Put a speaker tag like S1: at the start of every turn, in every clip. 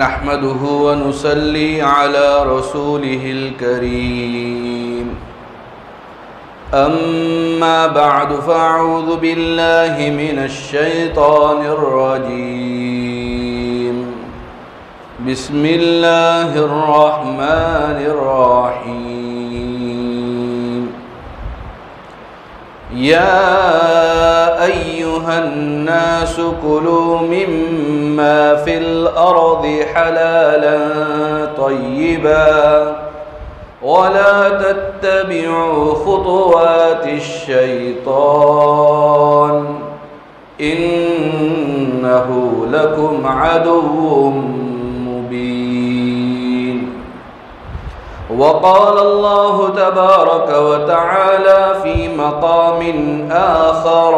S1: نحمده ونصلي على رسوله الكريم أما بعد فأعوذ بالله من الشيطان الرجيم بسم الله الرحمن الرحيم يا أيها الناس كلوا مما في الأرض حلالا طيبا ولا تتبعوا خطوات الشيطان إنه لكم عدو مبين. وقال الله تبارك وتعالى في مقام آخر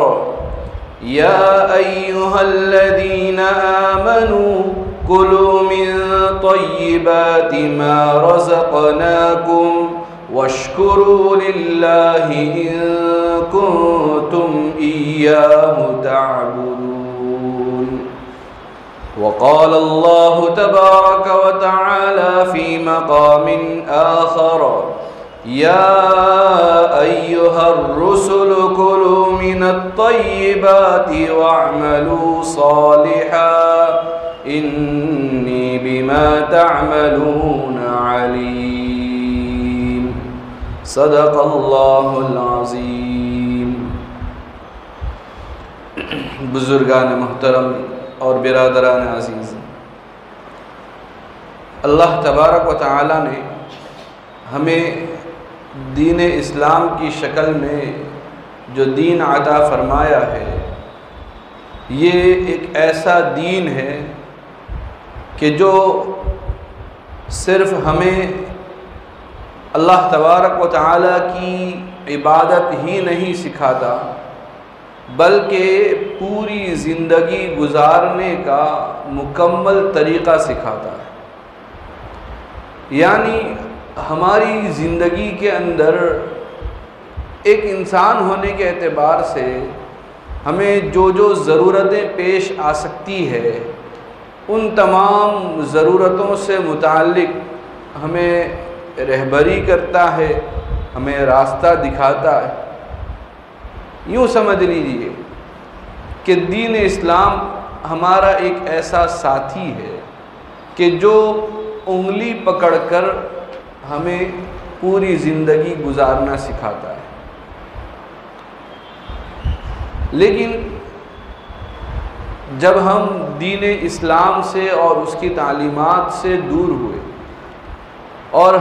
S1: يا أيها الذين آمنوا كلوا من طيبات ما رزقناكم واشكروا لله إن كنتم إياه تعبدون. وقال الله تبارك وتعالى في مقام آخر يا أيها الرسل كلوا من الطيبات واعملوا صالحا إني بما تعملون عليم. صدق اللہ العظیم. بزرگان محترم اور برادران عزیز، اللہ تبارک و تعالی نے ہمیں دین اسلام کی شکل میں جو دین عطا فرمایا ہے، یہ ایک ایسا دین ہے کہ جو صرف ہمیں اللہ تبارک و تعالی کی عبادت ہی نہیں سکھاتا، بلکہ پوری زندگی گزارنے کا مکمل طریقہ سکھاتا ہے. یعنی ہماری زندگی کے اندر ایک انسان ہونے کے اعتبار سے ہمیں جو ضرورتیں پیش آ سکتی ہے، ان تمام ضرورتوں سے متعلق ہمیں رہبری کرتا ہے، ہمیں راستہ دکھاتا ہے. یوں سمجھ لیجیے کہ دین اسلام ہمارا ایک ایسا ساتھی ہے کہ جو انگلی پکڑ کر ہمیں پوری زندگی گزارنا سکھاتا ہے. لیکن جب ہم دین اسلام سے اور اس کی تعلیمات سے دور ہوئے اور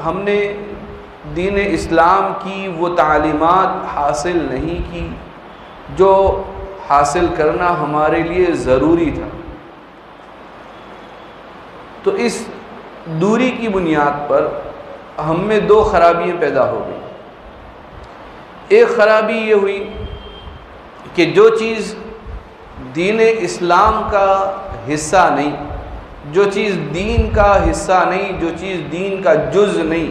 S1: ہم نے دین اسلام کی وہ تعلیمات حاصل نہیں کی جو حاصل کرنا ہمارے لیے ضروری تھا، تو اس دوری کی بنیاد پر ہم میں دو خرابیاں پیدا ہو گئی. ایک خرابی یہ ہوئی کہ جو چیز دین اسلام کا حصہ نہیں، جو چیز دین کا حصہ نہیں، جو چیز دین کا جز نہیں،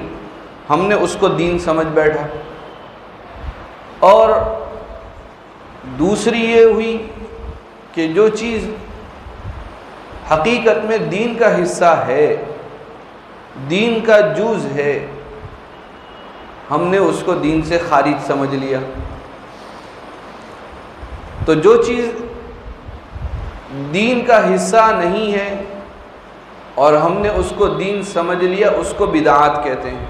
S1: ہم نے اس کو دین سمجھ بیٹھا. اور دوسری یہ ہوئی کہ جو چیز حقیقت میں دین کا حصہ ہے، دین کا جز ہے، ہم نے اس کو دین سے خارج سمجھ لیا. تو جو چیز دین کا حصہ نہیں ہے اور ہم نے اس کو دین سمجھ لیا، اس کو بدعات کہتے ہیں.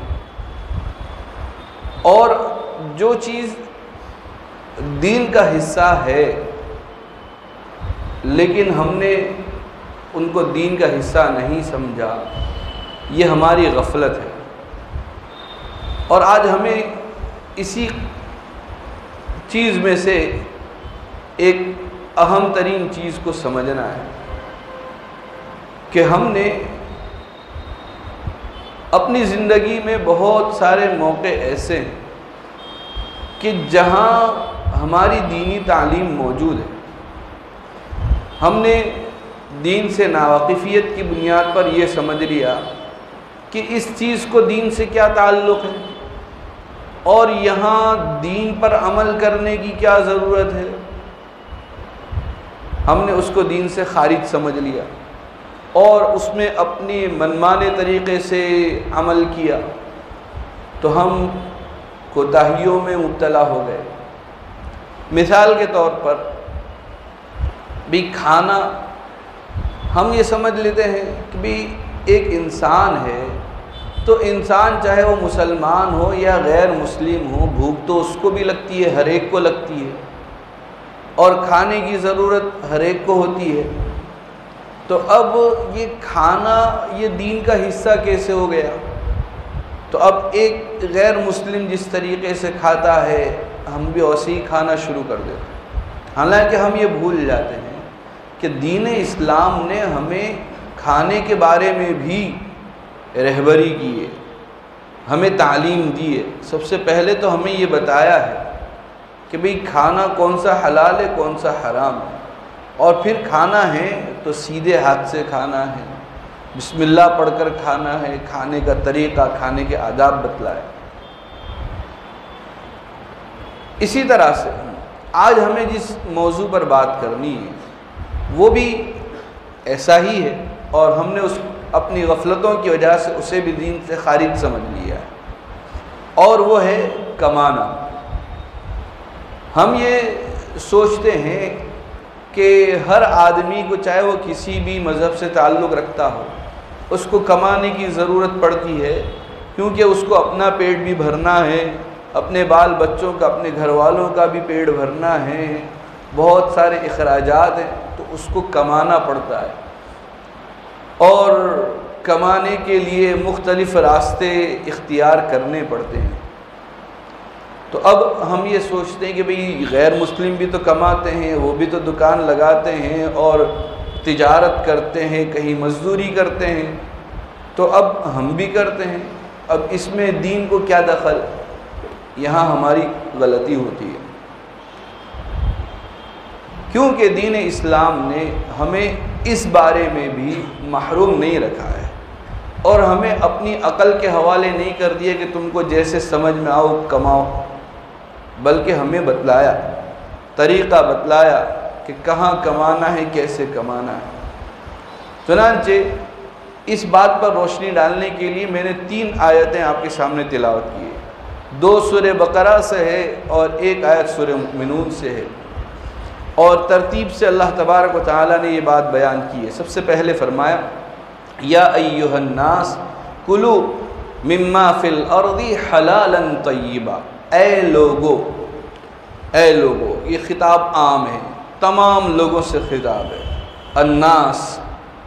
S1: اور جو چیز دین کا حصہ ہے لیکن ہم نے ان کو دین کا حصہ نہیں سمجھا، یہ ہماری غفلت ہے. اور آج ہمیں اسی چیز میں سے ایک اہم ترین چیز کو سمجھنا ہے کہ ہم نے اپنی زندگی میں بہت سارے موقع ایسے ہیں کہ جہاں ہماری دینی تعلیم موجود ہے، ہم نے دین سے ناواقفیت کی بنیاد پر یہ سمجھ لیا کہ اس چیز کو دین سے کیا تعلق ہے اور یہاں دین پر عمل کرنے کی کیا ضرورت ہے، ہم نے اس کو دین سے خارج سمجھ لیا. اور اس میں اپنی منمانے طریقے سے عمل کیا تو ہم کوتاہیوں میں مبتلا ہو گئے۔ مثال کے طور پر بھی کھانا ہم یہ سمجھ لیتے ہیں کہ بھی ایک انسان ہے تو انسان چاہے وہ مسلمان ہو یا غیر مسلم ہو، بھوک تو اس کو بھی لگتی ہے، ہر ایک کو لگتی ہے، اور کھانے کی ضرورت ہر ایک کو ہوتی ہے۔ تو اب یہ کھانا یہ دین کا حصہ کیسے ہو گیا؟ تو اب ایک غیر مسلم جس طریقے سے کھاتا ہے ہم بھی ویسے ہی کھانا شروع کر دیتے ہیں، حالانکہ ہم یہ بھول جاتے ہیں کہ دین اسلام نے ہمیں کھانے کے بارے میں بھی رہبری کی ہے، ہمیں تعلیم دی ہے۔ سب سے پہلے تو ہمیں یہ بتایا ہے کہ بھئی کھانا کون سا حلال ہے کون سا حرام ہے، اور پھر کھانا ہے تو سیدھے ہاتھ سے کھانا ہے، بسم اللہ پڑھ کر کھانا ہے، کھانے کا طریقہ، کھانے کے آداب بتلائے۔ اسی طرح سے آج ہمیں جس موضوع پر بات کرنی ہے وہ بھی ایسا ہی ہے، اور ہم نے اس اپنی غفلتوں کی وجہ سے اسے بھی دین سے خارج سمجھ لیا ہے، اور وہ ہے کمانا۔ ہم یہ سوچتے ہیں کہ ہر آدمی کو چاہے وہ کسی بھی مذہب سے تعلق رکھتا ہو اس کو کمانے کی ضرورت پڑتی ہے، کیونکہ اس کو اپنا پیٹ بھی بھرنا ہے، اپنے بال بچوں کا، اپنے گھر والوں کا بھی پیٹ بھرنا ہے، بہت سارے اخراجات ہیں، تو اس کو کمانا پڑتا ہے، اور کمانے کے لیے مختلف راستے اختیار کرنے پڑتے ہیں۔ تو اب ہم یہ سوچتے ہیں کہ بھئی غیر مسلم بھی تو کماتے ہیں، وہ بھی تو دکان لگاتے ہیں اور تجارت کرتے ہیں، کہیں مزدوری کرتے ہیں، تو اب ہم بھی کرتے ہیں، اب اس میں دین کو کیا دخل؟ یہاں ہماری غلطی ہوتی ہے، کیونکہ دین اسلام نے ہمیں اس بارے میں بھی محروم نہیں رکھا ہے، اور ہمیں اپنی عقل کے حوالے نہیں کر دیا کہ تم کو جیسے سمجھ میں آؤ کماؤ، بلکہ ہمیں بتلایا، طریقہ بتلایا کہ کہاں کمانا ہے، کیسے کمانا ہے۔ چنانچہ اس بات پر روشنی ڈالنے کے لیے میں نے 3 آیتیں آپ کے سامنے تلاوت کی ہے، 2 سورہ بقرہ سے ہے اور 1 آیت سورہ مومنون سے ہے، اور ترتیب سے اللہ تبارک و تعالی نے یہ بات بیان کی ہے۔ سب سے پہلے فرمایا یا ایھا الناس کلوا مما فی الارض حلالا طیبا، اے لوگو، یہ خطاب عام ہے، تمام لوگوں سے خطاب ہے، الناس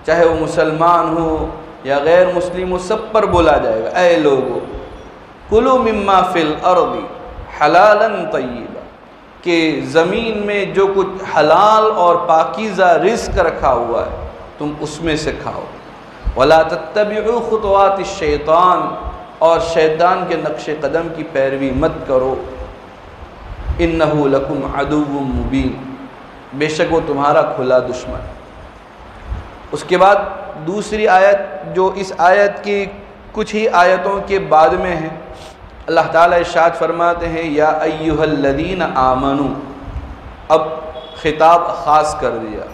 S1: چاہے وہ مسلمان ہو یا غیر مسلم ہو، سب پر بولا جائے گا، اے لوگو کلوا مما فی الارض حلالا طیبا، کہ زمین میں جو کچھ حلال اور پاکیزہ رزق رکھا ہوا ہے تم اس میں سے کھاؤ، ولا تتبعوا خطوات الشیطان، اور شیطان کے نقش قدم کی پیروی مت کرو، انہ لکم عدو مبین، بے شک وہ تمہارا کھلا دشمن۔ اس کے بعد دوسری آیت جو اس آیت کی کچھ ہی آیتوں کے بعد میں ہے، اللہ تعالیٰ ارشاد فرماتے ہیں یا ایھا الذین آمنوا، اب خطاب خاص کر دیا،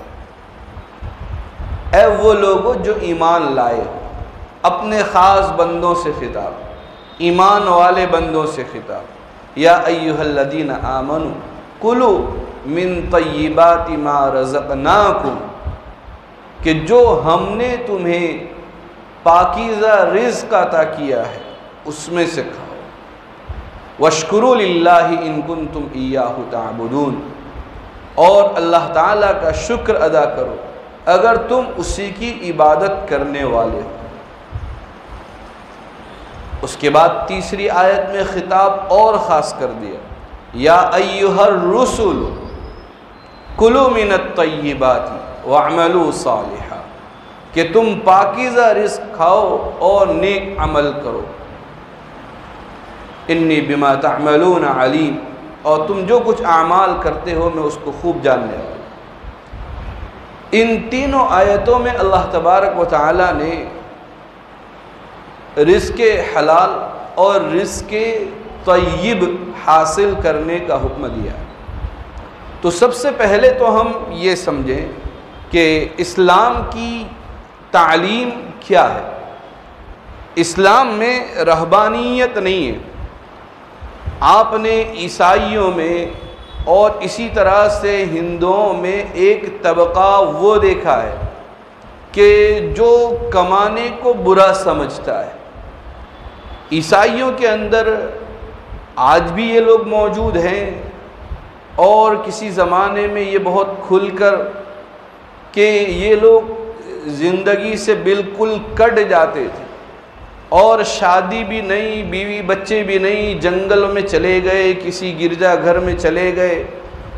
S1: اے وہ لوگو جو ایمان لائے، اپنے خاص بندوں سے خطاب، ایمان والے بندوں سے خطاب، یا ایھا الذین آمنوا کلوا من طیبات ما رزقناکم، کہ جو ہم نے تمہیں پاکیزہ رزق عطا کیا ہے اس میں سے کھاؤ، واشکروا للہ ان کنتم ایاہ تعبدون، اور اللہ تعالیٰ کا شکر ادا کرو اگر تم اسی کی عبادت کرنے والے ہو۔ اس کے بعد تیسری آیت میں خطاب اور خاص کر دیا، یا ایھا الرسل کلوا من الطیبات واعملوا صالحا، کہ تم پاکیزہ رزق کھاؤ اور نیک عمل کرو، انی بما تعملون علیم، اور تم جو کچھ اعمال کرتے ہو میں اس کو خوب جاننے والا۔ ان تینوں آیتوں میں اللہ تبارک و تعالی نے رزق حلال اور رزق طیب حاصل کرنے کا حکم دیا۔ تو سب سے پہلے تو ہم یہ سمجھیں کہ اسلام کی تعلیم کیا ہے؟ اسلام میں رہبانیت نہیں ہے۔ آپ نے عیسائیوں میں اور اسی طرح سے ہندوؤں میں ایک طبقہ وہ دیکھا ہے کہ جو کمانے کو برا سمجھتا ہے۔ عیسائیوں کے اندر آج بھی یہ لوگ موجود ہیں، اور کسی زمانے میں یہ بہت کھل کر کہ یہ لوگ زندگی سے بالکل کٹ جاتے تھے، اور شادی بھی نہیں، بیوی بچے بھی نہیں، جنگل میں چلے گئے، کسی گرجا گھر میں چلے گئے،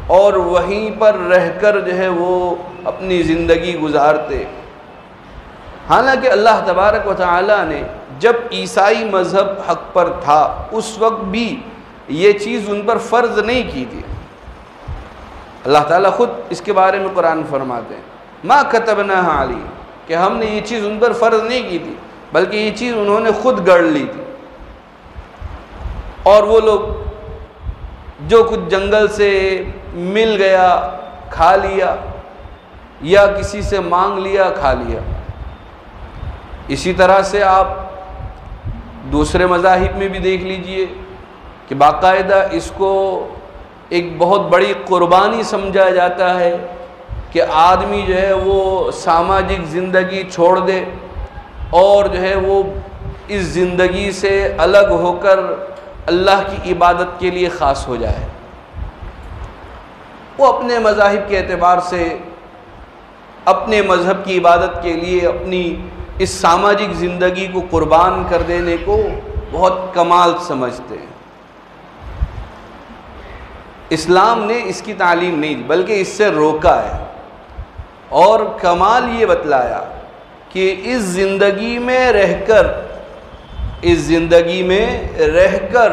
S1: اور وہیں پر رہ کر جو ہے وہ اپنی زندگی گزارتے۔ حالانکہ اللہ تبارک و تعالی نے جب عیسائی مذہب حق پر تھا اس وقت بھی یہ چیز ان پر فرض نہیں کی تھی۔ اللہ تعالیٰ خود اس کے بارے میں قرآن فرماتے ہیں ما کتبناها علیہم، کہ ہم نے یہ چیز ان پر فرض نہیں کی تھی، بلکہ یہ چیز انہوں نے خود گڑھ لی تھی۔ اور وہ لوگ جو کچھ جنگل سے مل گیا کھا لیا، یا کسی سے مانگ لیا کھا لیا۔ اسی طرح سے آپ دوسرے مذاہب میں بھی دیکھ لیجئے کہ باقاعدہ اس کو ایک بہت بڑی قربانی سمجھا جاتا ہے کہ آدمی جو ہے وہ سماجک زندگی چھوڑ دے اور جو ہے وہ اس زندگی سے الگ ہو کر اللہ کی عبادت کے لیے خاص ہو جائے۔ وہ اپنے مذاہب کے اعتبار سے اپنے مذہب کی عبادت کے لیے اپنی اس سماجک زندگی کو قربان کر دینے کو بہت کمال سمجھتے ہیں۔ اسلام نے اس کی تعلیم نہیں دی بلکہ اس سے روکا ہے، اور کمال یہ بتلایا کہ اس زندگی میں رہ کر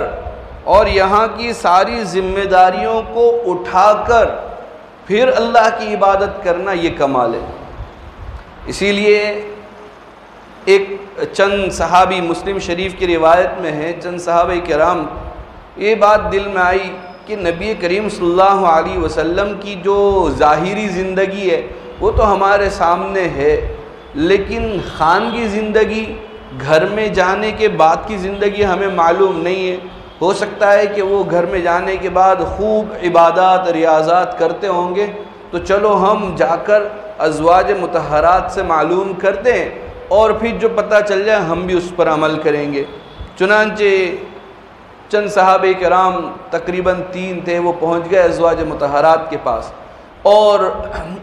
S1: اور یہاں کی ساری ذمہ داریوں کو اٹھا کر پھر اللہ کی عبادت کرنا یہ کمال ہے۔ اسی لیے ایک چند صحابی، مسلم شریف کی روایت میں ہے، چند صحابہ کرام یہ بات دل میں آئی کہ نبی کریم صلی اللہ علیہ وسلم کی جو ظاہری زندگی ہے وہ تو ہمارے سامنے ہے، لیکن خانگی زندگی، گھر میں جانے کے بعد کی زندگی ہمیں معلوم نہیں ہے۔ ہو سکتا ہے کہ وہ گھر میں جانے کے بعد خوب عبادات ریاضات کرتے ہوں گے، تو چلو ہم جا کر ازواج مطہرات سے معلوم کرتے ہیں، اور پھر جو پتہ چل جائے ہم بھی اس پر عمل کریں گے۔ چنانچہ چند صحابہ کرام تقریباً 3 تھے، وہ پہنچ گئے ازواج مطہرات کے پاس اور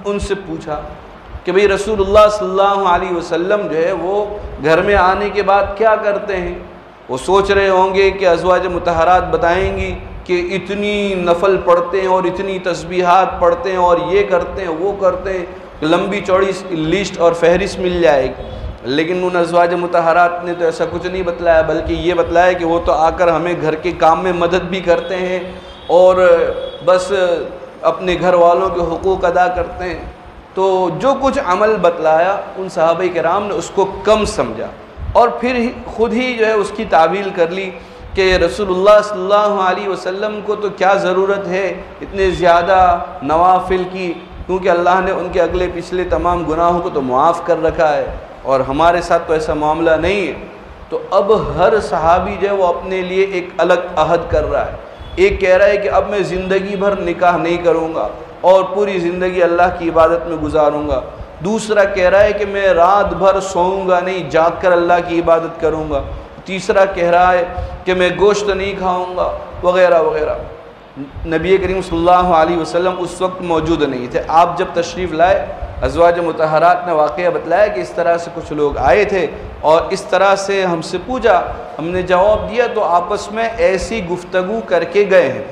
S1: ان سے پوچھا کہ بھئی رسول اللہ صلی اللہ علیہ وسلم جو ہے وہ گھر میں آنے کے بعد کیا کرتے ہیں؟ وہ سوچ رہے ہوں گے کہ ازواج مطہرات بتائیں گی کہ اتنی نفل پڑھتے ہیں اور اتنی تسبیحات پڑھتے ہیں اور یہ کرتے ہیں وہ کرتے ہیں، لمبی چوڑی لسٹ اور فہرست مل جائے گی۔ لیکن ان ازواج مطہرات نے تو ایسا کچھ نہیں بتلایا، بلکہ یہ بتلایا کہ وہ تو آ کر ہمیں گھر کے کام میں مدد بھی کرتے ہیں اور بس اپنے گھر والوں کے حقوق ادا کرتے ہیں۔ تو جو کچھ عمل بتلایا ان صحابہ کرام نے اس کو کم سمجھا، اور پھر خود ہی جو ہے اس کی تعویل کر لی کہ رسول اللہ صلی اللہ علیہ وسلم کو تو کیا ضرورت ہے اتنے زیادہ نوافل کی، کیونکہ اللہ نے ان کے اگلے پچھلے تمام گناہوں کو تو معاف کر رکھا ہے، اور ہمارے ساتھ تو ایسا معاملہ نہیں ہے۔ تو اب ہر صحابی جو ہے وہ اپنے لیے ایک الگ عہد کر رہا ہے۔ ایک کہہ رہا ہے کہ اب میں زندگی بھر نکاح نہیں کروں گا اور پوری زندگی اللہ کی عبادت میں گزاروں گا۔ دوسرا کہہ رہا ہے کہ میں رات بھر سوؤں گا نہیں، جاگ کر اللہ کی عبادت کروں گا۔ تیسرا کہہ رہا ہے کہ میں گوشت نہیں کھاؤں گا، وغیرہ وغیرہ۔ نبی کریم صلی اللہ علیہ وسلم اس وقت موجود نہیں تھے۔ آپ جب تشریف لائے، ازواج مطہرات نے واقعہ بتلایا کہ اس طرح سے کچھ لوگ آئے تھے اور اس طرح سے ہم سے پوچھا، ہم نے جواب دیا، تو آپس میں ایسی گفتگو کر کے گئے ہیں۔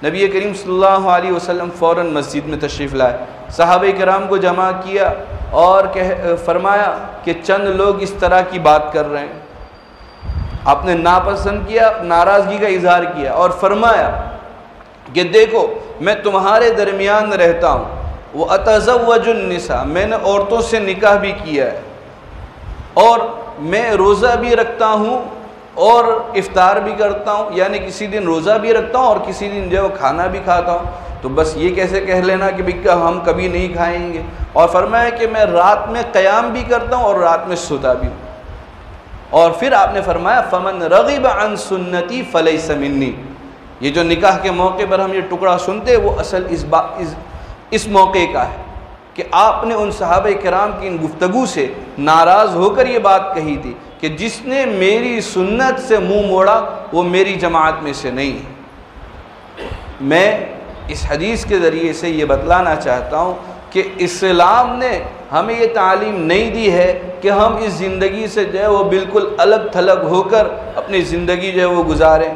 S1: نبی کریم صلی اللہ علیہ وسلم فوراً مسجد میں تشریف لائے، صحابہ کرام کو جمع کیا اور فرمایا کہ چند لوگ اس طرح کی بات کر رہے ہیں۔ آپ نے ناپسند کیا، ناراضگی کا اظہار کیا اور فرمایا کہ دیکھو میں تمہارے درمیان رہتا ہوں، وَأَتَزَوَّجُ النِّسَاءَ، میں نے عورتوں سے نکاح بھی کیا ہے، اور میں روزہ بھی رکھتا ہوں اور افطار بھی کرتا ہوں، یعنی کسی دن روزہ بھی رکھتا ہوں اور کسی دن جو ہے وہ کھانا بھی کھاتا ہوں۔ تو بس یہ کیسے کہہ لینا کہ ہم کبھی نہیں کھائیں گے؟ اور فرمایا کہ میں رات میں قیام بھی کرتا ہوں اور رات میں سوتا بھی ہوں۔ اور پھر آپ نے فرمایا فمن رغب عن سنتی فلیس منی۔ یہ جو نکاح کے موقع پر ہم یہ ٹکڑا سنتے وہ اصل اس موقع کا ہے کہ آپ نے ان صحابہ کرام کی ان گفتگو سے ناراض ہو کر یہ بات کہی تھی کہ جس نے میری سنت سے منہ موڑا وہ میری جماعت میں سے نہیں ہے۔ میں اس حدیث کے ذریعے سے یہ بتلانا چاہتا ہوں کہ اسلام نے ہمیں یہ تعلیم نہیں دی ہے کہ ہم اس زندگی سے جو ہے وہ بالکل الگ تھلگ ہو کر اپنی زندگی جو ہے وہ گزاریں،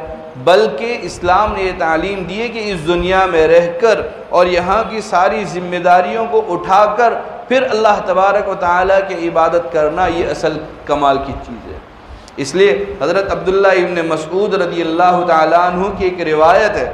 S1: بلکہ اسلام نے یہ تعلیم دی ہے کہ اس دنیا میں رہ کر اور یہاں کی ساری ذمہ داریوں کو اٹھا کر پھر اللہ تبارک و تعالیٰ کی عبادت کرنا یہ اصل کمال کی چیز ہے۔ اس لیے حضرت عبداللہ ابن مسعود رضی اللہ تعالیٰ عنہ کی ایک روایت ہے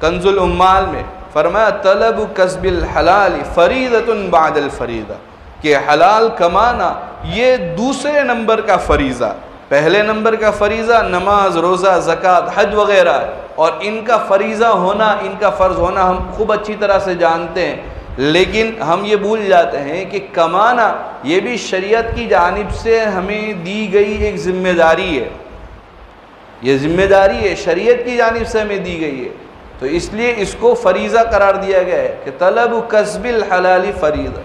S1: کنز العمال میں، فرمایا طلب کسب الحلال فریضۃ بعد الفریضہ، کہ حلال کمانا یہ دوسرے نمبر کا فریضہ، پہلے نمبر کا فریضہ نماز، روزہ، زکوٰۃ، حج وغیرہ ہے، اور ان کا فریضہ ہونا، ان کا فرض ہونا ہم خوب اچھی طرح سے جانتے ہیں، لیکن ہم یہ بھول جاتے ہیں کہ کمانا یہ بھی شریعت کی جانب سے ہمیں دی گئی ایک ذمہ داری ہے، یہ ذمہ داری ہے شریعت کی جانب سے ہمیں دی گئی ہے، تو اس لیے اس کو فریضہ قرار دیا گیا ہے کہ طلب کسب الحلال فریضہ،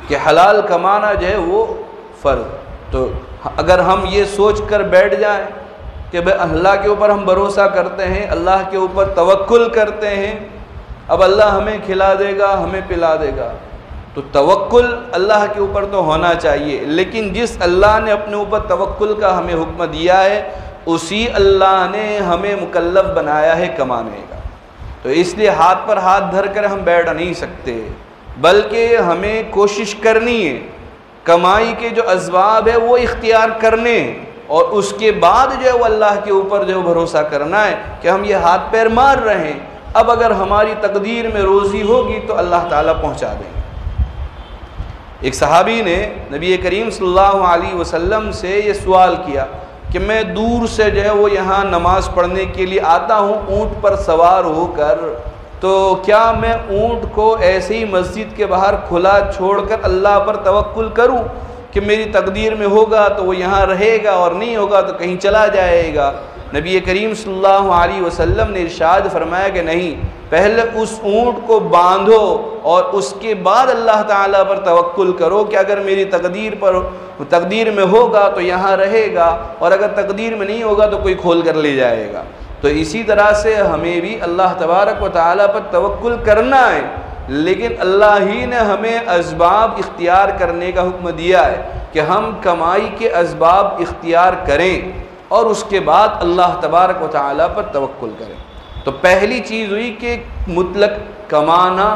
S1: کہ حلال کمانا جو ہے وہ فرض۔ تو اگر ہم یہ سوچ کر بیٹھ جائیں کہ بھئی اللہ کے اوپر ہم بھروسہ کرتے ہیں، اللہ کے اوپر توکل کرتے ہیں، اب اللہ ہمیں کھلا دے گا، ہمیں پلا دے گا، تو توکل اللہ کے اوپر تو ہونا چاہیے، لیکن جس اللہ نے اپنے اوپر توکل کا ہمیں حکم دیا ہے اسی اللہ نے ہمیں مکلف بنایا ہے کمانے کا، تو اس لیے ہاتھ پر ہاتھ دھر کر ہم بیٹھ نہیں سکتے، بلکہ ہمیں کوشش کرنی ہے، کمائی کے جو اسباب ہے وہ اختیار کرنے ہیں، اور اس کے بعد جو ہے وہ اللہ کے اوپر جو بھروسہ کرنا ہے کہ ہم یہ ہاتھ پیر مار رہے ہیں، اب اگر ہماری تقدیر میں روزی ہوگی تو اللہ تعالیٰ پہنچا دیں گے۔ ایک صحابی نے نبی کریم صلی اللہ علیہ وسلم سے یہ سوال کیا کہ میں دور سے جو ہے وہ یہاں نماز پڑھنے کے لیے آتا ہوں اونٹ پر سوار ہو کر، تو کیا میں اونٹ کو ایسے ہی مسجد کے باہر کھلا چھوڑ کر اللہ پر توکل کروں کہ میری تقدیر میں ہوگا تو وہ یہاں رہے گا اور نہیں ہوگا تو کہیں چلا جائے گا؟ نبی کریم صلی اللہ علیہ وسلم نے ارشاد فرمایا کہ نہیں، پہلے اس اونٹ کو باندھو اور اس کے بعد اللہ تعالیٰ پر توکل کرو کہ اگر میری تقدیر میں ہوگا تو یہاں رہے گا، اور اگر تقدیر میں نہیں ہوگا تو کوئی کھول کر لے جائے گا۔ تو اسی طرح سے ہمیں بھی اللہ تبارک و تعالیٰ پر توکل کرنا ہے، لیکن اللہ ہی نے ہمیں اسباب اختیار کرنے کا حکم دیا ہے کہ ہم کمائی کے اسباب اختیار کریں اور اس کے بعد اللہ تبارک و تعالیٰ پر توکل کریں۔ تو پہلی چیز ہوئی کہ مطلق کمانا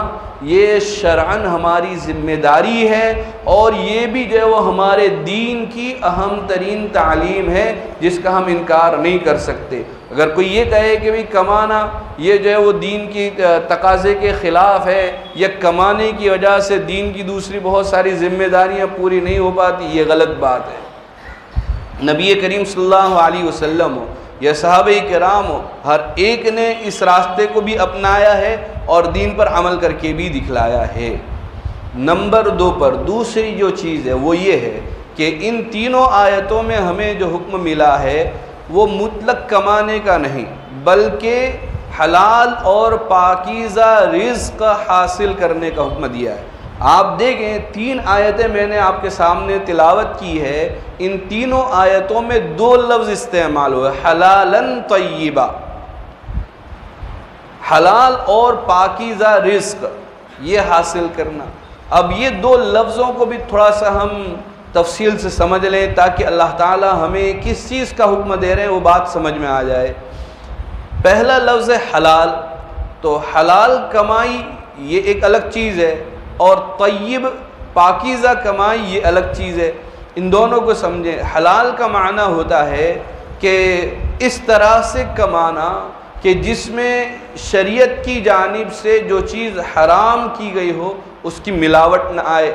S1: یہ شرعاً ہماری ذمہ داری ہے، اور یہ بھی جو ہے وہ ہمارے دین کی اہم ترین تعلیم ہے جس کا ہم انکار نہیں کر سکتے۔ اگر کوئی یہ کہے کہ بھی کمانا یہ جو ہے وہ دین کی تقاضے کے خلاف ہے، یا کمانے کی وجہ سے دین کی دوسری بہت ساری ذمہ داریاں پوری نہیں ہو پاتی، یہ غلط بات ہے۔ نبی کریم صلی اللہ علیہ وسلم یا صحابہ کرام ہر ایک نے اس راستے کو بھی اپنایا ہے اور دین پر عمل کر کے بھی دکھلایا ہے۔ نمبر 2 پر دوسری جو چیز ہے وہ یہ ہے کہ ان تینوں آیتوں میں ہمیں جو حکم ملا ہے وہ مطلق کمانے کا نہیں، بلکہ حلال اور پاکیزہ رزق حاصل کرنے کا حکم دیا ہے۔ آپ دیکھیں 3 آیتیں میں نے آپ کے سامنے تلاوت کی ہے، ان تینوں آیتوں میں 2 لفظ استعمال ہوئے، حلالاً طیبہ، حلال اور پاکیزہ رزق یہ حاصل کرنا۔ اب یہ 2 لفظوں کو بھی تھوڑا سا ہم تفصیل سے سمجھ لیں تاکہ اللہ تعالیٰ ہمیں کس چیز کا حکم دے رہے ہیں وہ بات سمجھ میں آ جائے۔ پہلا لفظ ہے حلال، تو حلال کمائی یہ ایک الگ چیز ہے، اور طیب پاکیزہ کمائی یہ الگ چیز ہے۔ ان دونوں کو سمجھیں۔ حلال کا معنی ہوتا ہے کہ اس طرح سے کمانا کہ جس میں شریعت کی جانب سے جو چیز حرام کی گئی ہو اس کی ملاوٹ نہ آئے۔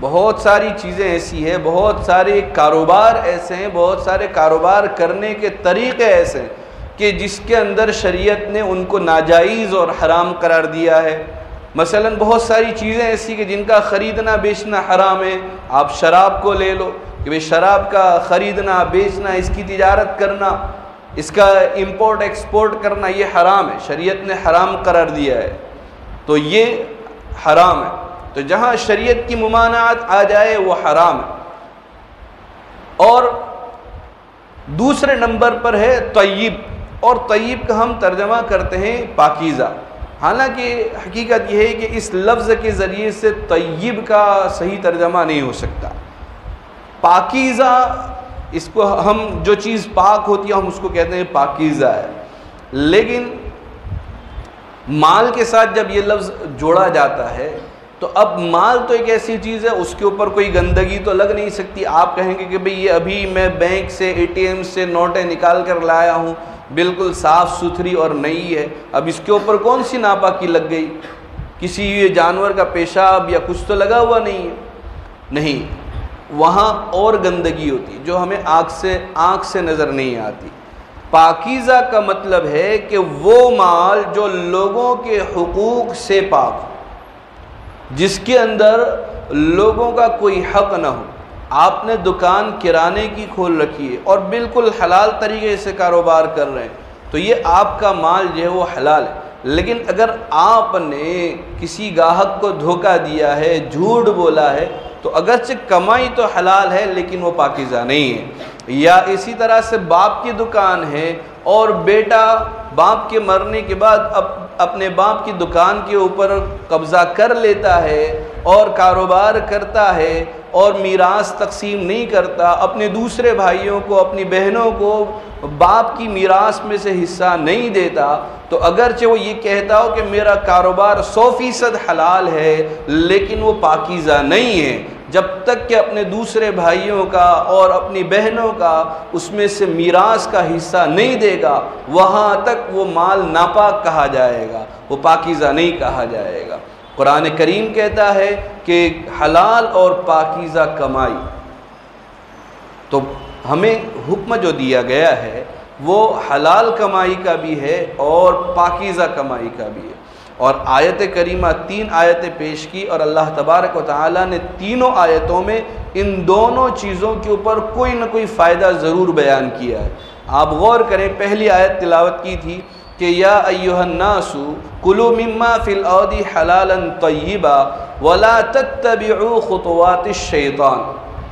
S1: بہت ساری چیزیں ایسی ہیں، بہت سارے کاروبار ایسے ہیں، بہت سارے کاروبار کرنے کے طریقے ایسے ہیں کہ جس کے اندر شریعت نے ان کو ناجائز اور حرام قرار دیا ہے۔ مثلا بہت ساری چیزیں ایسی کہ جن کا خریدنا بیچنا حرام ہے۔ آپ شراب کو لے لو کہ بھئی شراب کا خریدنا بیچنا، اس کی تجارت کرنا، اس کا امپورٹ ایکسپورٹ کرنا یہ حرام ہے، شریعت نے حرام قرار دیا ہے، تو یہ حرام ہے۔ تو جہاں شریعت کی ممانعت آ جائے وہ حرام ہے۔ اور دوسرے نمبر پر ہے طیب، اور طیب کا ہم ترجمہ کرتے ہیں پاکیزہ۔ حالانکہ حقیقت یہ ہے کہ اس لفظ کے ذریعے سے طیب کا صحیح ترجمہ نہیں ہو سکتا۔ پاکیزہ، اس کو ہم جو چیز پاک ہوتی ہے ہم اس کو کہتے ہیں پاکیزہ ہے، لیکن مال کے ساتھ جب یہ لفظ جوڑا جاتا ہے تو اب مال تو ایک ایسی چیز ہے اس کے اوپر کوئی گندگی تو لگ نہیں سکتی۔ آپ کہیں گے کہ بھئی یہ ابھی میں بینک سے اے ٹی ایم سے نوٹیں نکال کر لایا ہوں، بالکل صاف ستھری اور نئی ہے، اب اس کے اوپر کون سی ناپاکی لگ گئی؟ کسی جانور کا پیشاب یا کچھ تو لگا ہوا نہیں ہے، نہیں، وہاں اور گندگی ہوتی جو ہمیں آنکھ سے نظر نہیں آتی۔ پاکیزہ کا مطلب ہے کہ وہ مال جو لوگوں کے حقوق سے پاک ہو، جس کے اندر لوگوں کا کوئی حق نہ ہو۔ آپ نے دکان کرانے کی کھول رکھی ہے اور بالکل حلال طریقے سے کاروبار کر رہے ہیں، تو یہ آپ کا مال جو ہے وہ حلال ہے۔ لیکن اگر آپ نے کسی گاہک کو دھوکہ دیا ہے، جھوٹ بولا ہے، تو اگرچہ کمائی تو حلال ہے لیکن وہ پاکیزہ نہیں ہے۔ یا اسی طرح سے باپ کی دکان ہے اور بیٹا باپ کے مرنے کے بعد اپنے باپ کی دکان کے اوپر قبضہ کر لیتا ہے اور کاروبار کرتا ہے اور میراث تقسیم نہیں کرتا، اپنے دوسرے بھائیوں کو، اپنی بہنوں کو باپ کی میراث میں سے حصہ نہیں دیتا، تو اگرچہ وہ یہ کہتا ہو کہ میرا کاروبار 100% حلال ہے لیکن وہ پاکیزہ نہیں ہے، جب تک کہ اپنے دوسرے بھائیوں کا اور اپنی بہنوں کا اس میں سے میراث کا حصہ نہیں دے گا، وہاں تک وہ مال ناپاک کہا جائے گا، وہ پاکیزہ نہیں کہا جائے گا۔ قرآن کریم کہتا ہے کہ حلال اور پاکیزہ کمائی، تو ہمیں حکم جو دیا گیا ہے وہ حلال کمائی کا بھی ہے اور پاکیزہ کمائی کا بھی ہے۔ اور آیت کریمہ 3 آیتیں پیش کی اور اللہ تبارک و تعالیٰ نے تینوں آیتوں میں ان دونوں چیزوں کے اوپر کوئی نہ کوئی فائدہ ضرور بیان کیا ہے۔ آپ غور کریں، پہلی آیت تلاوت کی تھی کہ یا ایھا الناس کلوا مما فی الارض حلالا طیبا ولا تتبعوا خطوات الشیطان،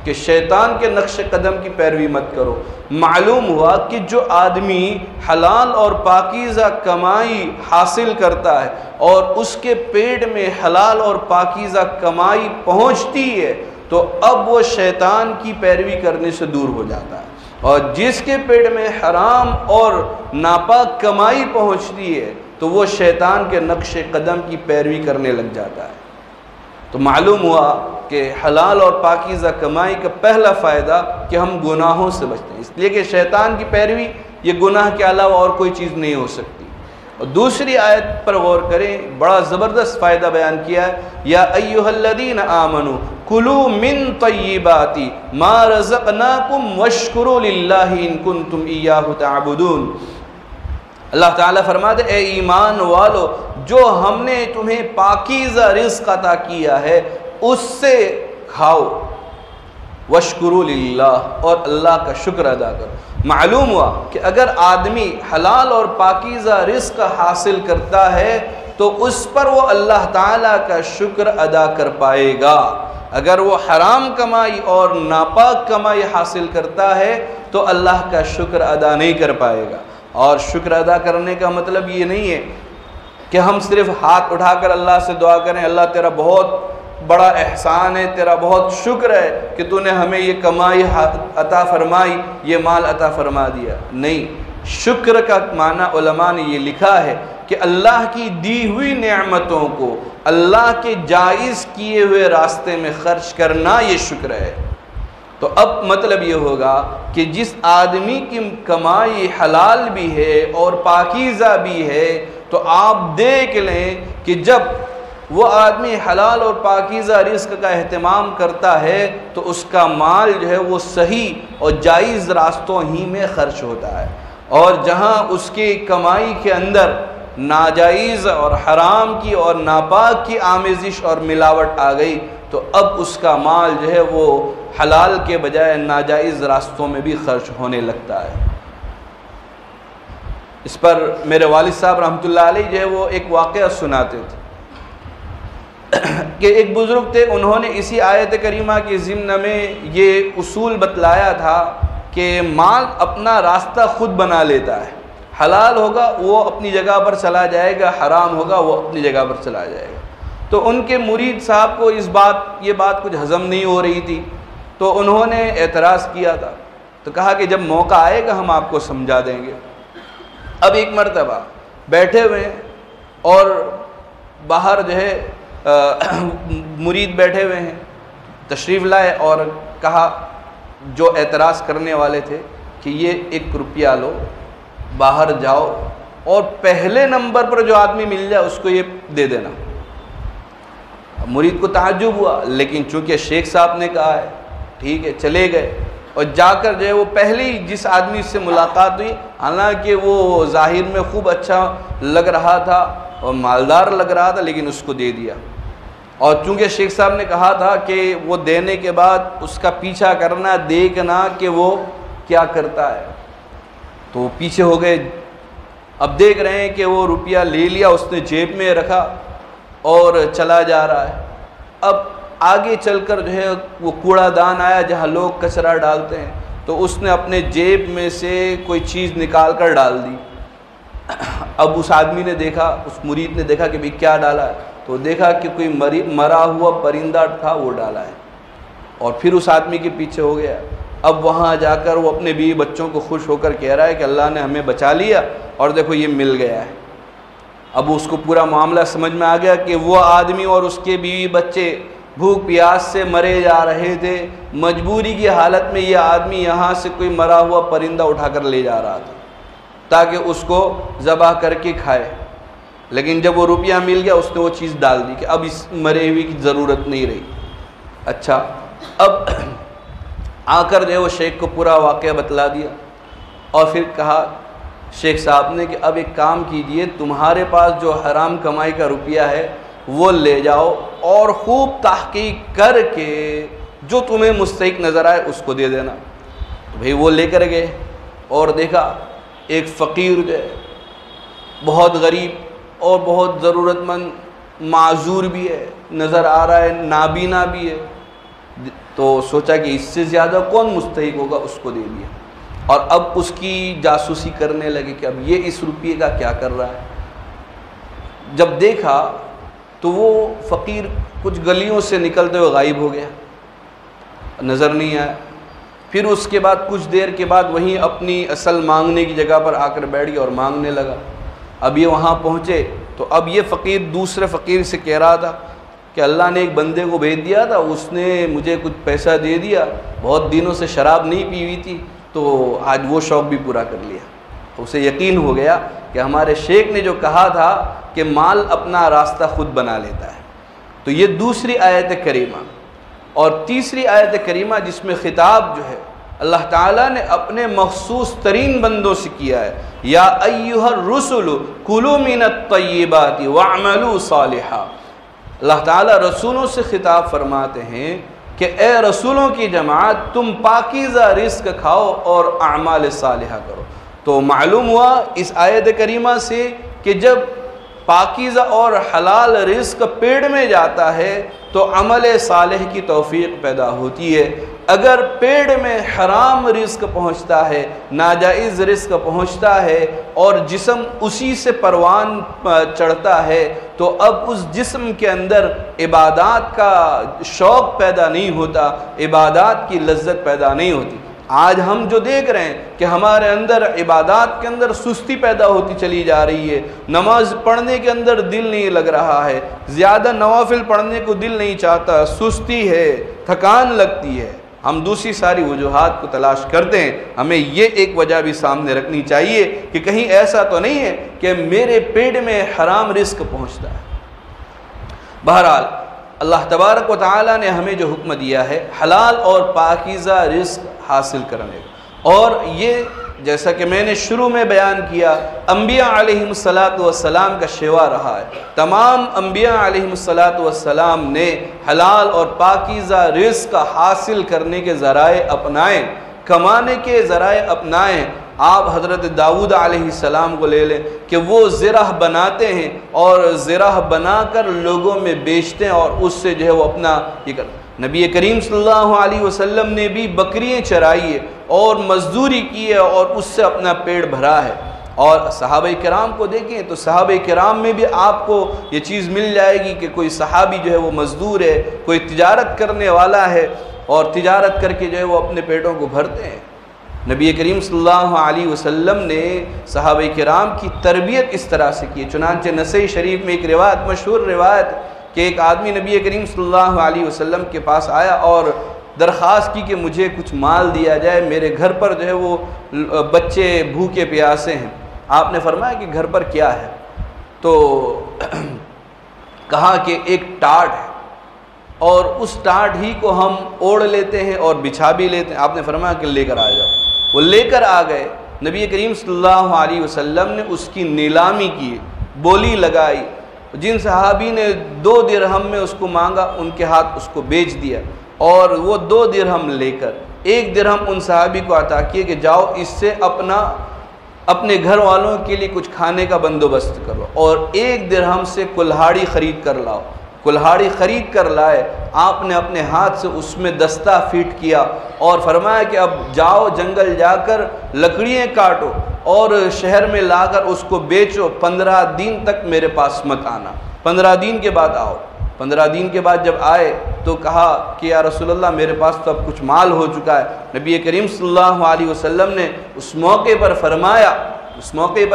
S1: کہ شیطان کے نقش قدم کی پیروی مت کرو۔ معلوم ہوا کہ جو آدمی حلال اور پاکیزہ کمائی حاصل کرتا ہے اور اس کے پیٹ میں حلال اور پاکیزہ کمائی پہنچتی ہے تو اب وہ شیطان کی پیروی کرنے سے دور ہو جاتا ہے، اور جس کے پیٹ میں حرام اور ناپاک کمائی پہنچتی ہے تو وہ شیطان کے نقش قدم کی پیروی کرنے لگ جاتا ہے۔ تو معلوم ہوا کہ حلال اور پاکیزہ کمائی کا پہلا فائدہ کہ ہم گناہوں سے بچتے ہیں، اس لیے کہ شیطان کی پیروی یہ گناہ کے علاوہ اور کوئی چیز نہیں ہو سکتی۔ اور دوسری آیت پر غور کریں، بڑا زبردست فائدہ بیان کیا ہے، یا ایھا الذین آمنوا کلوا من طیبات ما رزقناکم واشکروا للہ ان کنتم ایاہ تعبدون۔ اللہ تعالیٰ فرماتے اے ایمان والو، جو ہم نے تمہیں پاکیزہ رزق عطا کیا ہے اس سے کھاؤ، واشکروا للہ، اور اللہ کا شکر ادا کرو۔ معلوم ہوا کہ اگر آدمی حلال اور پاکیزہ رزق حاصل کرتا ہے تو اس پر وہ اللہ تعالیٰ کا شکر ادا کر پائے گا۔ اگر وہ حرام کمائی اور ناپاک کمائی حاصل کرتا ہے تو اللہ کا شکر ادا نہیں کر پائے گا۔ اور شکر ادا کرنے کا مطلب یہ نہیں ہے کہ ہم صرف ہاتھ اٹھا کر اللہ سے دعا کریں اللہ تیرا بہت بڑا احسان ہے، تیرا بہت شکر ہے کہ تو نے ہمیں یہ کمائی عطا فرمائی، یہ مال عطا فرما دیا۔ نہیں، شکر کا معنی علماء نے یہ لکھا ہے کہ اللہ کی دی ہوئی نعمتوں کو اللہ کے جائز کیے ہوئے راستے میں خرچ کرنا یہ شکر ہے۔ تو اب مطلب یہ ہوگا کہ جس آدمی کی کمائی حلال بھی ہے اور پاکیزہ بھی ہے تو آپ دیکھ لیں کہ جب وہ آدمی حلال اور پاکیزہ رزق کا اہتمام کرتا ہے تو اس کا مال جو ہے وہ صحیح اور جائز راستوں ہی میں خرچ ہوتا ہے، اور جہاں اس کی کمائی کے اندر ناجائز اور حرام کی اور ناپاک کی آمیزش اور ملاوٹ آ گئی تو اب اس کا مال جو ہے وہ حلال کے بجائے ناجائز راستوں میں بھی خرچ ہونے لگتا ہے۔ اس پر میرے والد صاحب رحمۃ اللہ علیہ جو ہے وہ ایک واقعہ سناتے تھے کہ ایک بزرگ تھے، انہوں نے اسی آیت کریمہ کے ضمن میں یہ اصول بتلایا تھا کہ مال اپنا راستہ خود بنا لیتا ہے، حلال ہوگا وہ اپنی جگہ پر چلا جائے گا، حرام ہوگا وہ اپنی جگہ پر چلا جائے گا۔ تو ان کے مرید صاحب کو یہ بات کچھ ہضم نہیں ہو رہی تھی، تو انہوں نے اعتراض کیا تھا، تو کہا کہ جب موقع آئے گا ہم آپ کو سمجھا دیں گے۔ اب ایک مرتبہ بیٹھے ہوئے ہیں اور باہر جو ہے مرید بیٹھے ہوئے ہیں، تشریف لائے اور کہا جو اعتراض کرنے والے تھے کہ یہ 1 روپیہ لو، باہر جاؤ اور پہلے نمبر پر جو آدمی مل جائے اس کو یہ دے دینا۔ مرید کو تعجب ہوا، لیکن چونکہ شیخ صاحب نے کہا ہے ٹھیک ہے، چلے گئے اور جا کر جو ہے وہ پہلی جس آدمی سے ملاقات ہوئی، حالانکہ وہ ظاہر میں خوب اچھا لگ رہا تھا اور مالدار لگ رہا تھا، لیکن اس کو دے دیا۔ اور چونکہ شیخ صاحب نے کہا تھا کہ وہ دینے کے بعد اس کا پیچھا کرنا، دیکھنا کہ وہ کیا کرتا ہے، تو وہ پیچھے ہو گئے۔ اب دیکھ رہے ہیں کہ وہ روپیہ لے لیا، اس نے جیب میں رکھا اور چلا جا رہا ہے۔ اب آگے چل کر جو ہے وہ کوڑا دان آیا جہاں لوگ کچرا ڈالتے ہیں، تو اس نے اپنے جیب میں سے کوئی چیز نکال کر ڈال دی۔ اب اس آدمی نے دیکھا، اس مرید نے دیکھا کہ بھئی کیا ڈالا ہے، تو دیکھا کہ کوئی مرا ہوا پرندہ تھا وہ ڈالا ہے، اور پھر اس آدمی کے پیچھے ہو گیا۔ اب وہاں جا کر وہ اپنے بیوی بچوں کو خوش ہو کر کہہ رہا ہے کہ اللہ نے ہمیں بچا لیا اور دیکھو یہ مل گیا ہے۔ اب اس کو پورا معاملہ سمجھ میں آ گیا کہ وہ آدمی اور اس کے بیوی بچے بھوک پیاس سے مرے جا رہے تھے، مجبوری کی حالت میں یہ آدمی یہاں سے کوئی مرا ہوا پرندہ اٹھا کر لے جا رہا تھا تاکہ اس کو ذبح کر کے کھائے، لیکن جب وہ روپیہ مل گیا اس نے وہ چیز ڈال دی کہ اب اس مرے ہوئے کی ضرورت نہیں رہی۔ اچھا، اب آ کر جو ہے وہ شیخ کو پورا واقعہ بتلا دیا اور پھر کہا شیخ صاحب نے کہ اب ایک کام کیجئے، تمہارے پاس جو حرام کمائی کا روپیہ ہے وہ لے جاؤ اور خوب تحقیق کر کے جو تمہیں مستحق نظر آئے اس کو دے دینا۔ تو بھئی وہ لے کر گئے اور دیکھا ایک فقیر جو ہے بہت غریب اور بہت ضرورت مند، معذور بھی ہے، نظر آ رہا ہے نابینا بھی ہے، تو سوچا کہ اس سے زیادہ کون مستحق ہوگا، اس کو دے دیا۔ اور اب اس کی جاسوسی کرنے لگے کہ اب یہ اس روپیے کا کیا کر رہا ہے۔ جب دیکھا تو وہ فقیر کچھ گلیوں سے نکلتے ہوئے غائب ہو گیا، نظر نہیں آیا۔ پھر اس کے بعد کچھ دیر کے بعد وہیں اپنی اصل مانگنے کی جگہ پر آ کر بیٹھ گیا اور مانگنے لگا۔ اب یہ وہاں پہنچے تو اب یہ فقیر دوسرے فقیر سے کہہ رہا تھا کہ اللہ نے ایک بندے کو بھیج دیا تھا، اس نے مجھے کچھ پیسہ دے دیا، بہت دنوں سے شراب نہیں پی ہوئی تھی تو آج وہ شوق بھی پورا کر لیا۔ تو اسے یقین ہو گیا کہ ہمارے شیخ نے جو کہا تھا کہ مال اپنا راستہ خود بنا لیتا ہے۔ تو یہ دوسری آیت کریمہ۔ اور تیسری آیت کریمہ جس میں خطاب جو ہے اللہ تعالیٰ نے اپنے مخصوص ترین بندوں سے کیا ہے، یا ایھا الرسل کلوا من الطیبات واعملوا صالحا۔ اللہ تعالیٰ رسولوں سے خطاب فرماتے ہیں کہ اے رسولوں کی جماعت، تم پاکیزہ رزق کھاؤ اور اعمال صالحہ کرو۔ تو معلوم ہوا اس آیت کریمہ سے کہ جب پاکیزہ اور حلال رزق پیڑ میں جاتا ہے تو عمل صالح کی توفیق پیدا ہوتی ہے۔ اگر پیڑ میں حرام رزق پہنچتا ہے، ناجائز رزق پہنچتا ہے اور جسم اسی سے پروان چڑھتا ہے تو اب اس جسم کے اندر عبادات کا شوق پیدا نہیں ہوتا، عبادات کی لذت پیدا نہیں ہوتی۔ آج ہم جو دیکھ رہے ہیں کہ ہمارے اندر عبادات کے اندر سستی پیدا ہوتی چلی جا رہی ہے، نماز پڑھنے کے اندر دل نہیں لگ رہا ہے، زیادہ نوافل پڑھنے کو دل نہیں چاہتا، سستی ہے، تھکان لگتی ہے۔ ہم دوسری ساری وجوہات کو تلاش کرتے ہیں، ہمیں یہ ایک وجہ بھی سامنے رکھنی چاہیے کہ کہیں ایسا تو نہیں ہے کہ میرے پیٹ میں حرام رزق پہنچتا ہے۔ بہرحال اللہ تبارک و تعالیٰ نے ہمیں جو حکم دیا ہے حلال اور پاکیزہ رزق حاصل کرنے کا، اور یہ جیسا کہ میں نے شروع میں بیان کیا، انبیاء علیہم السلام کا شیوا رہا ہے۔ تمام انبیاء علیہم السلام نے حلال اور پاکیزہ رزق حاصل کرنے کے ذرائع اپنائے، کمانے کے ذرائع اپنائے۔ آپ حضرت داؤد علیہ السلام کو لے لیں کہ وہ زرہ بناتے ہیں اور زرہ بنا کر لوگوں میں بیچتے ہیں اور اس سے جو ہے وہ اپنا یہ کرتے ہیں۔ نبی کریم صلی اللہ علیہ وسلم نے بھی بکریاں چرائی ہے اور مزدوری کی ہے اور اس سے اپنا پیٹ بھرا ہے۔ اور صحابہ کرام کو دیکھیں تو صحابہ کرام میں بھی آپ کو یہ چیز مل جائے گی کہ کوئی صحابی جو ہے وہ مزدور ہے، کوئی تجارت کرنے والا ہے اور تجارت کر کے جو ہے وہ اپنے پیٹوں کو بھرتے ہیں۔ نبی کریم صلی اللہ علیہ وسلم نے صحابہ کرام کی تربیت اس طرح سے کی۔ چنانچہ نسائی شریف میں ایک روایت، مشہور روایت، کہ ایک آدمی نبی کریم صلی اللہ علیہ وسلم کے پاس آیا اور درخواست کی کہ مجھے کچھ مال دیا جائے، میرے گھر پر جو ہے وہ بچے بھوکے پیاسے ہیں۔ آپ نے فرمایا کہ گھر پر کیا ہے؟ تو کہا کہ ایک ٹاٹ ہے اور اس ٹاٹ ہی کو ہم اوڑھ لیتے ہیں اور بچھا بھی لیتے ہیں۔ آپ نے فرمایا کہ لے کر آ جاؤ۔ وہ لے کر آ گئے۔ نبی کریم صلی اللہ علیہ وسلم نے اس کی نیلامی کی، بولی لگائی۔ جن صحابی نے 2 درہم میں اس کو مانگا، ان کے ہاتھ اس کو بیچ دیا اور وہ 2 درہم لے کر 1 درہم ان صحابی کو عطا کیے کہ جاؤ اس سے اپنے گھر والوں کے لیے کچھ کھانے کا بندوبست کرو، اور 1 درہم سے کلہاڑی خرید کر لاؤ۔ کلہاڑی خرید کر لائے، آپ نے اپنے ہاتھ سے اس میں دستہ فیٹ کیا اور فرمایا کہ اب جاؤ جنگل جا کر لکڑیاں کاٹو اور شہر میں لا کر اس کو بیچو، 15 دن تک میرے پاس مت آنا، 15 دن کے بعد آؤ۔ 15 دن کے بعد جب آئے تو کہا کہ یا رسول اللہ میرے پاس تو اب کچھ مال ہو چکا ہے۔ نبی کریم صلی اللہ علیہ وسلم نے اس موقع پر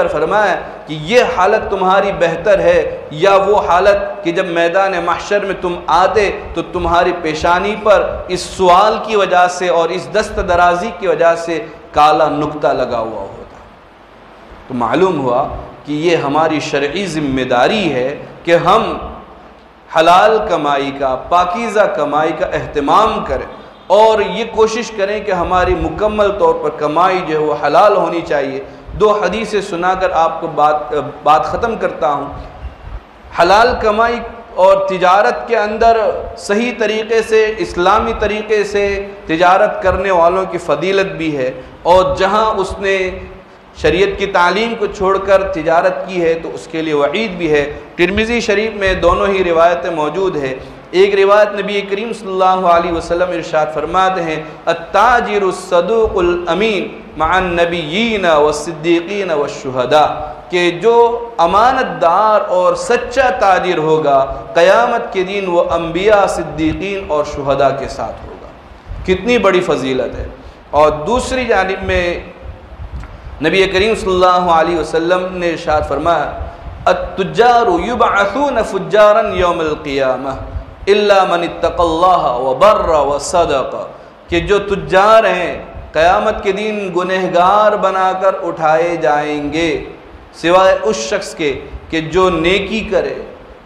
S1: فرمایا کہ یہ حالت تمہاری بہتر ہے یا وہ حالت کہ جب میدان محشر میں تم آتے تو تمہاری پیشانی پر اس سوال کی وجہ سے اور اس دست درازی کی وجہ سے کالا نقطہ لگا ہوا ہوتا۔ تو معلوم ہوا کہ یہ ہماری شرعی ذمہ داری ہے کہ ہم حلال کمائی کا، پاکیزہ کمائی کا اہتمام کریں اور یہ کوشش کریں کہ ہماری مکمل طور پر کمائی جو ہے وہ حلال ہونی چاہیے۔ 2 حدیثیں سنا کر آپ کو بات ختم کرتا ہوں۔ حلال کمائی اور تجارت کے اندر صحیح طریقے سے، اسلامی طریقے سے تجارت کرنے والوں کی فضیلت بھی ہے، اور جہاں اس نے شریعت کی تعلیم کو چھوڑ کر تجارت کی ہے تو اس کے لیے وعید بھی ہے۔ ترمذی شریف میں دونوں ہی روایتیں موجود ہیں۔ ایک روایت نبی کریم صلی اللہ علیہ وسلم ارشاد فرماتے ہیں التاجر الصدوق الامین مع النبیین والصدیقین والشہداء، کہ جو امانت دار اور سچا تاجر ہوگا قیامت کے دن وہ انبیاء، صدیقین اور شہداء کے ساتھ ہوگا۔ کتنی بڑی فضیلت ہے۔ اور دوسری جانب میں نبی کریم صلی اللہ علیہ وسلم نے ارشاد فرمایا التجار یبعثون فجارا یوم القیامہ الا من اتقى اللہ وبر وصدق، کہ جو تجار ہیں قیامت کے دن گنہگار بنا کر اٹھائے جائیں گے سوائے اس شخص کے کہ جو نیکی کرے،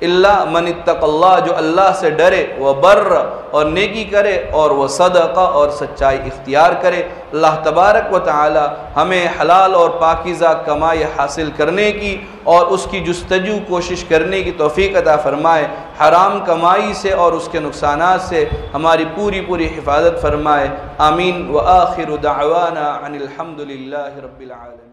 S1: الا من اتقى اللہ، جو اللہ سے ڈرے، وبر اور نیکی کرے، اور وہ صدقہ اور سچائی اختیار کرے۔ اللہ تبارک و تعالی ہمیں حلال اور پاکیزہ کمائی حاصل کرنے کی اور اس کی جستجو کوشش کرنے کی توفیق عطا فرمائے، حرام کمائی سے اور اس کے نقصانات سے ہماری پوری حفاظت فرمائے۔ آمین۔ وآخر دعوانا ان الحمد للہ رب العالمین۔